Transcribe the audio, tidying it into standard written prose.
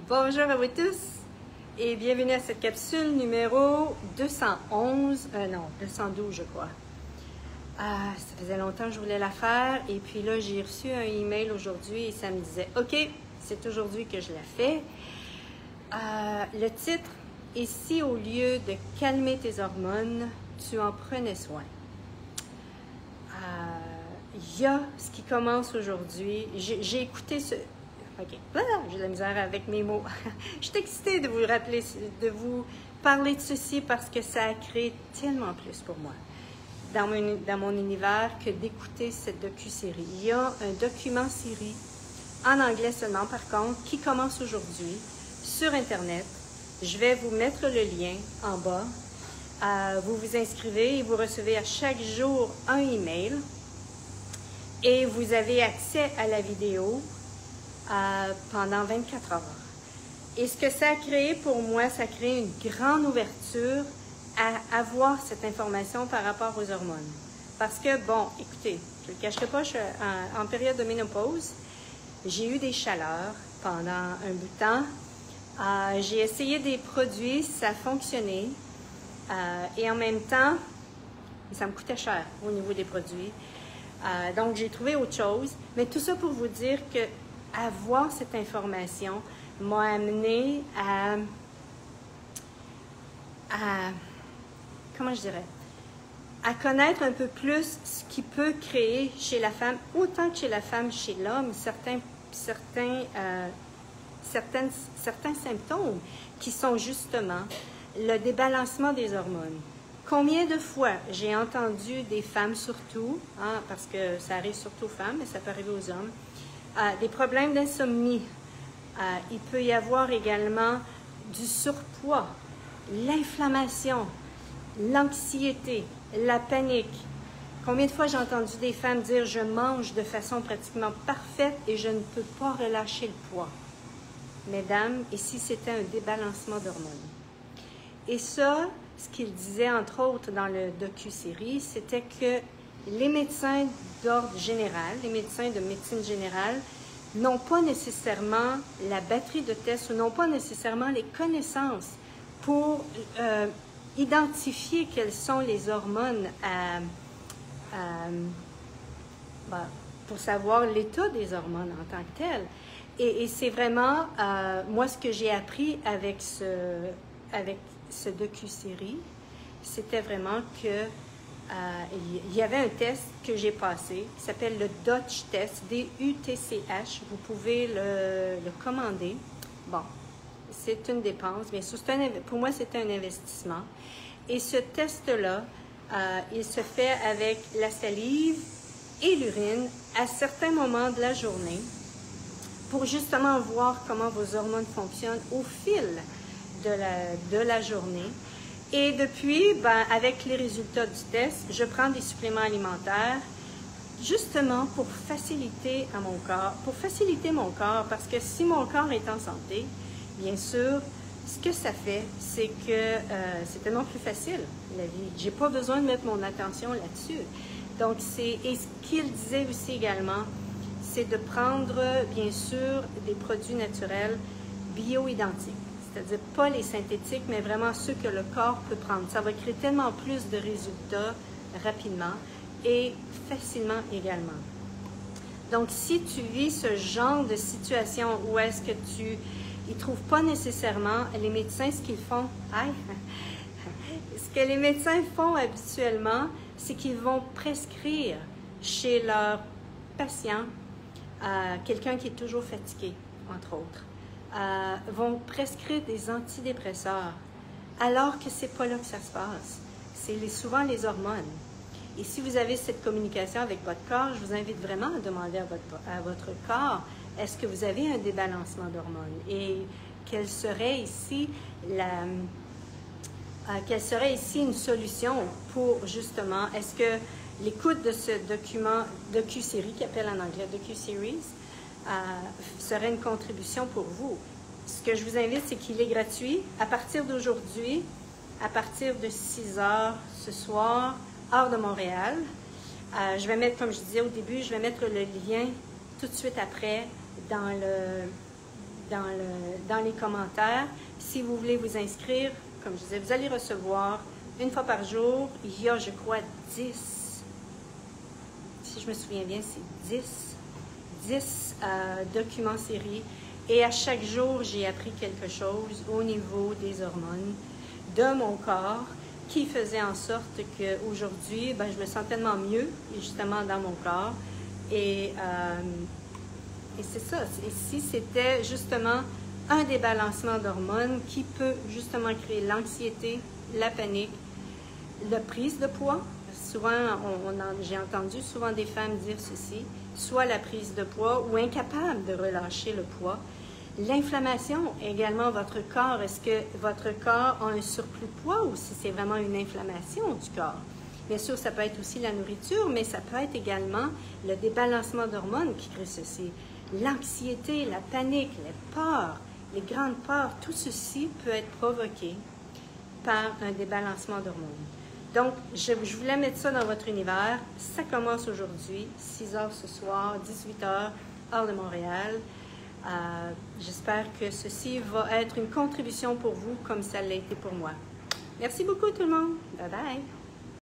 Bonjour à vous tous et bienvenue à cette capsule numéro 211, non, 212 je crois. Ça faisait longtemps que je voulais la faire et puis là j'ai reçu un email aujourd'hui et ça me disait « Ok, c'est aujourd'hui que je la fais. » Le titre est « Si au lieu de calmer tes hormones, tu en prenais soin. » Il y a ce qui commence aujourd'hui. J'ai écouté ce... OK. J'ai de la misère avec mes mots. Je suis excitée de vous rappeler, de vous parler de ceci parce que ça a créé tellement plus pour moi dans mon univers que d'écouter cette docu-série. Il y a un document-série en anglais seulement, par contre, qui commence aujourd'hui sur Internet. Je vais vous mettre le lien en bas. Vous vous inscrivez et vous recevez à chaque jour un email et vous avez accès à la vidéo pendant 24 heures. Et ce que ça a créé pour moi, ça a créé une grande ouverture à avoir cette information par rapport aux hormones. Parce que, bon, écoutez, je ne le cacherai pas, je suis en période de ménopause. J'ai eu des chaleurs pendant un bout de temps. J'ai essayé des produits, ça a fonctionné. Et en même temps, ça me coûtait cher au niveau des produits. Donc, j'ai trouvé autre chose. Mais tout ça pour vous dire que avoir cette information m'a amené à comment je dirais, à connaître un peu plus ce qui peut créer chez la femme, autant que chez la femme, chez l'homme, certains symptômes qui sont justement le débalancement des hormones. Combien de fois j'ai entendu des femmes surtout, hein, parce que ça arrive surtout aux femmes, mais ça peut arriver aux hommes, des problèmes d'insomnie. Il peut y avoir également du surpoids, l'inflammation, l'anxiété, la panique. Combien de fois j'ai entendu des femmes dire « je mange de façon pratiquement parfaite et je ne peux pas relâcher le poids ». Mesdames, et si c'était un débalancement d'hormones? Et ça, ce qu'il disait entre autres dans le docu-série, c'était que les médecins d'ordre général, les médecins de médecine générale, n'ont pas nécessairement la batterie de tests ou n'ont pas nécessairement les connaissances pour identifier quelles sont les hormones pour savoir l'état des hormones en tant que tel. Et c'est vraiment, moi, ce que j'ai appris avec ce docu-série, c'était vraiment que il y avait un test que j'ai passé qui s'appelle le Dutch Test, D-U-T-C-H. Vous pouvez le commander. Bon, c'est une dépense, bien sûr. Pour moi, c'était un investissement. Et ce test-là, il se fait avec la salive et l'urine à certains moments de la journée pour justement voir comment vos hormones fonctionnent au fil de la journée. Et depuis, avec les résultats du test, je prends des suppléments alimentaires justement pour faciliter mon corps, parce que si mon corps est en santé, bien sûr, ce que ça fait, c'est que c'est tellement plus facile, la vie. J'ai pas besoin de mettre mon attention là-dessus. Donc, et ce qu'il disait aussi également, c'est de prendre, bien sûr, des produits naturels bio-identiques. C'est-à-dire pas les synthétiques, mais vraiment ceux que le corps peut prendre. Ça va créer tellement plus de résultats rapidement et facilement également. Donc, si tu vis ce genre de situation où est-ce que ils ne trouvent pas nécessairement, les médecins, ce qu'ils font, ce que les médecins font habituellement, c'est qu'ils vont prescrire chez leurs patients quelqu'un qui est toujours fatigué, entre autres. Vont prescrire des antidépresseurs, alors que c'est pas là que ça se passe. C'est souvent les hormones. Et si vous avez cette communication avec votre corps, je vous invite vraiment à demander à votre corps, est-ce que vous avez un débalancement d'hormones? Et quelle serait ici une solution pour justement, est-ce que l'écoute de ce docu-série, qui appelle en anglais docu-series, serait une contribution pour vous? Ce que je vous invite, c'est qu'il est gratuit. À partir d'aujourd'hui, à partir de 6 heures ce soir, heure de Montréal, je vais mettre, comme je disais au début, je vais mettre le lien tout de suite après dans les commentaires. Si vous voulez vous inscrire, comme je disais, vous allez recevoir une fois par jour. Il y a, je crois, 10, si je me souviens bien, c'est 10 documents séries. Et à chaque jour, j'ai appris quelque chose au niveau des hormones de mon corps qui faisait en sorte qu'aujourd'hui, ben, je me sens tellement mieux, justement, dans mon corps. Et c'est ça. Et si c'était justement un débalancement d'hormones qui peut justement créer l'anxiété, la panique, la prise de poids. Souvent, j'ai entendu souvent des femmes dire ceci, soit la prise de poids ou incapable de relâcher le poids. L'inflammation également, votre corps, est-ce que votre corps a un surplus de poids ou si c'est vraiment une inflammation du corps? Bien sûr, ça peut être aussi la nourriture, mais ça peut être également le débalancement d'hormones qui crée ceci. L'anxiété, la panique, les peurs, les grandes peurs, tout ceci peut être provoqué par un débalancement d'hormones. Donc, je voulais mettre ça dans votre univers. Ça commence aujourd'hui, 6 h ce soir, 18 h, heure de Montréal. J'espère que ceci va être une contribution pour vous comme ça l'a été pour moi. Merci beaucoup tout le monde. Bye bye.